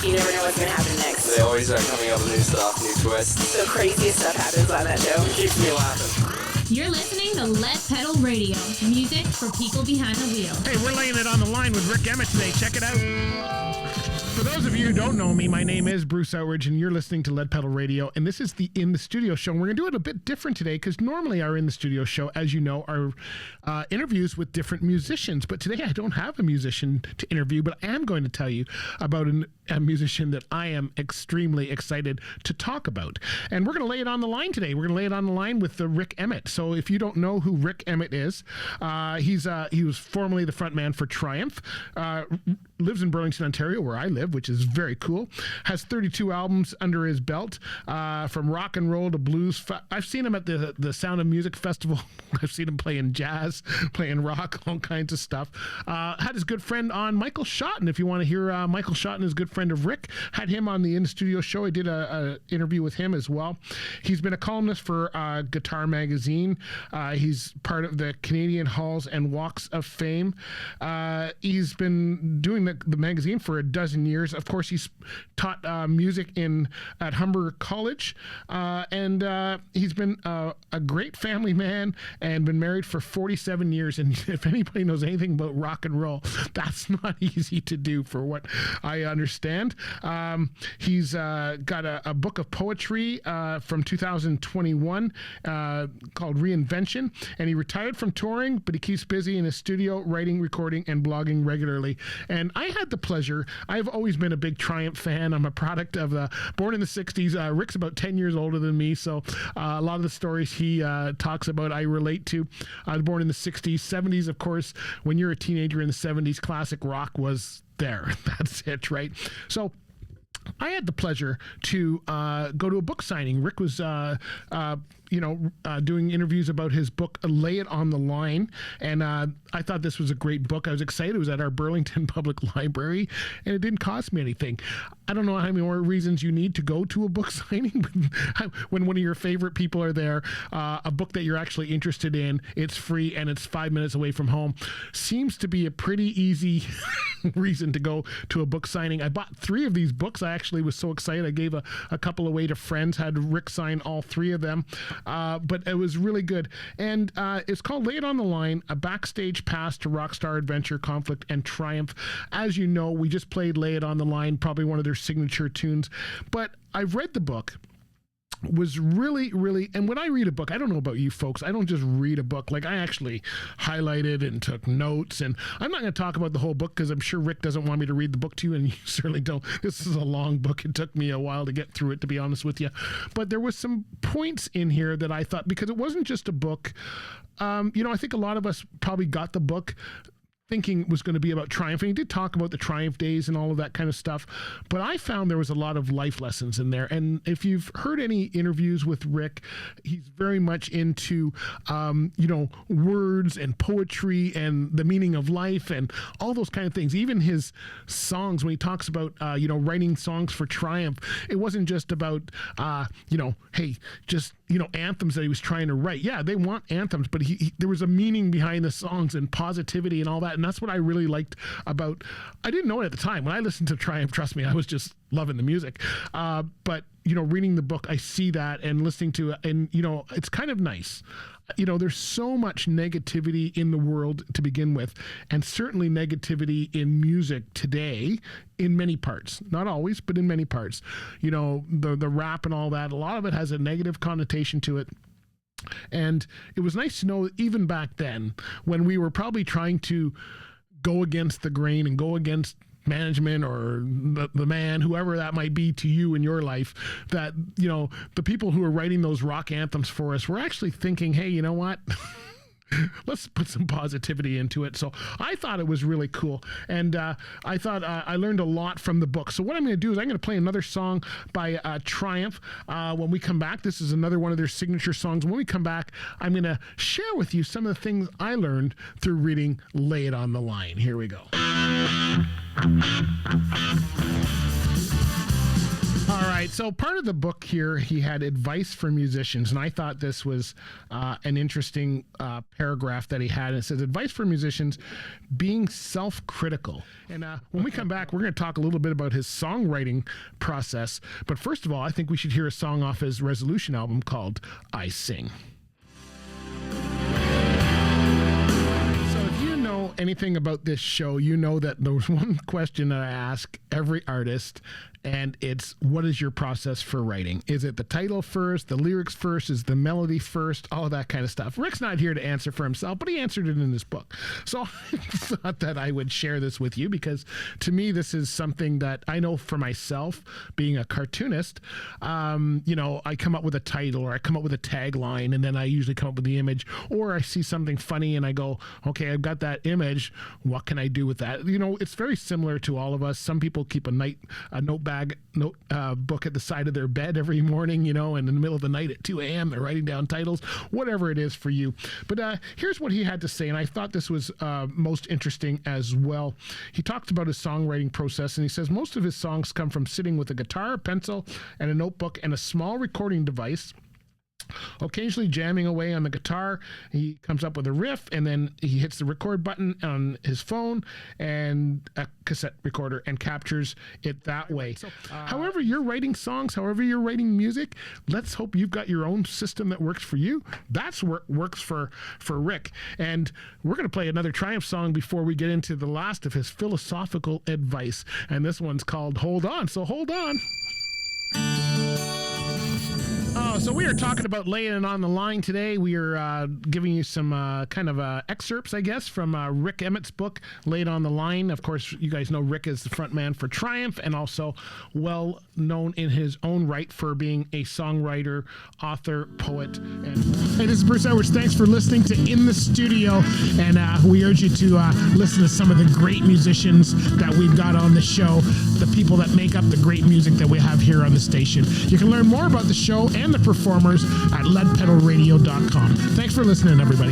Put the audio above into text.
You never know what's going to happen next. They always are coming up with new stuff, new twists. The craziest stuff happens on that show. It keeps me laughing. You're listening to Lead Pedal Radio, music for people behind the wheel. Hey, we're laying it on the line with Rick Emmett today. Check it out. For those of you who don't know me, my name is Bruce Outridge, and you're listening to Lead Pedal Radio, and this is the In the Studio show. And we're going to do it a bit different today, because normally our In the Studio show, as you know, are interviews with different musicians. But today I don't have a musician to interview, but I am going to tell you about a musician that I am extremely excited to talk about. And we're going to lay it on the line today. We're going to lay it on the line with Rick Emmett. So if you don't know who Rick Emmett is, he was formerly the frontman for Triumph, lives in Burlington, Ontario, where I live, which is very cool. Has 32 albums under his belt, from rock and roll to blues. I've seen him at the Sound of Music Festival. I've seen him playing jazz, playing rock, all kinds of stuff. Had his good friend on, Michael Shotton. If you want to hear Michael Shotton, his good friend of Rick, had him on the In Studio show. I did a interview with him as well. He's been a columnist for Guitar Magazine. He's part of the Canadian Halls and Walks of Fame. He's been doing the magazine for a dozen years. Of course, he's taught music at Humber College, and he's been a great family man and been married for 47 years. And if anybody knows anything about rock and roll, that's not easy to do, for what I understand. He's got a book of poetry from 2021 called Reinvention, and he retired from touring, but he keeps busy in his studio writing, recording, and blogging regularly. And I had the pleasure, I've always been a big Triumph fan. I'm a product of born in the 60s. Rick's about 10 years older than me, so a lot of the stories he talks about I relate to. I was born in the 60s, 70s, of course. When you're a teenager in the 70s, classic rock was there. That's it, right? So I had the pleasure to go to a book signing. Rick was doing interviews about his book, Lay It on the Line. And I thought this was a great book. I was excited. It was at our Burlington Public Library, and it didn't cost me anything. I don't know how many more reasons you need to go to a book signing when one of your favorite people are there. A book that you're actually interested in, it's free, and it's 5 minutes away from home. Seems to be a pretty easy reason to go to a book signing. I bought 3 of these books. I actually was so excited. I gave a couple away to friends, had Rick sign all 3 of them. But it was really good. And it's called Lay It on the Line, a backstage pass to rockstar adventure, conflict, and triumph. As you know, we just played Lay It on the Line, probably one of their signature tunes. But I've read the book. Was really, and when I read a book, I don't know about you folks, I don't just read a book. Like, I actually highlighted and took notes, and I'm not going to talk about the whole book because I'm sure Rick doesn't want me to read the book to you, and you certainly don't. This is a long book. It took me a while to get through it, to be honest with you. But there was some points in here that I thought, because it wasn't just a book, I think a lot of us probably got the book thinking it was going to be about Triumph, and he did talk about the Triumph days and all of that kind of stuff, but I found there was a lot of life lessons in there. And if you've heard any interviews with Rick, he's very much into words and poetry and the meaning of life and all those kind of things. Even his songs, when he talks about writing songs for Triumph, it wasn't just about anthems that he was trying to write. Yeah, they want anthems, but there was a meaning behind the songs and positivity and all that. And that's what I really liked about, I didn't know it at the time. When I listened to Triumph, trust me, I was just loving the music. But reading the book, I see that, and listening to it, and, it's kind of nice. There's so much negativity in the world to begin with, and certainly negativity in music today in many parts. Not always, but in many parts. The rap and all that, a lot of it has a negative connotation to it. And it was nice to know, even back then, when we were probably trying to go against the grain and go against management or the man, whoever that might be to you in your life, that, the people who are writing those rock anthems for us were actually thinking, hey, you know what? Let's put some positivity into it. So I thought it was really cool. And I thought I learned a lot from the book. So what I'm going to do is I'm going to play another song by Triumph when we come back. This is another one of their signature songs. When we come back, I'm going to share with you some of the things I learned through reading Lay It on the Line. Here we go. All right. right, so part of the book here, he had advice for musicians, and I thought this was an interesting paragraph that he had. It says, advice for musicians, being self-critical. And when we come back, we're going to talk a little bit about his songwriting process. But first of all, I think we should hear a song off his Resolution album called I Sing. Anything about this show, you know that there's one question that I ask every artist, and it's, what is your process for writing? Is it the title first, the lyrics first, is the melody first, all of that kind of stuff? Rick's not here to answer for himself, but he answered it in his book. So I thought that I would share this with you, because to me, this is something that I know for myself, being a cartoonist. I come up with a title, or I come up with a tagline, and then I usually come up with the image, or I see something funny and I go, okay, I've got that image. What can I do with that? It's very similar to all of us. Some people keep a book at the side of their bed every morning, and in the middle of the night at 2 a.m. they're writing down titles, whatever it is for you. But here's what he had to say, and I thought this was most interesting as well. He talked about his songwriting process, and he says most of his songs come from sitting with a guitar, pencil, and a notebook, and a small recording device. Occasionally jamming away on the guitar, he comes up with a riff, and then he hits the record button on his phone and a cassette recorder and captures it that way. So, however you're writing songs, however you're writing music, let's hope you've got your own system that works for you. That's what works for Rick. And we're going to play another Triumph song before we get into the last of his philosophical advice. And this one's called Hold On. So hold on. So we are talking about laying it on the line today. We are giving you some excerpts, I guess, from Rick Emmett's book, Lay It on the Line. Of course, you guys know Rick is the front man for Triumph, and also well known in his own right for being a songwriter, author, poet. Hey, this is Bruce Outridge. Thanks for listening to In the Studio, and we urge you to listen to some of the great musicians that we've got on the show, the people that make up the great music that we have here on the station. You can learn more about the show and the performers at leadpedalradio.com. Thanks for listening, everybody.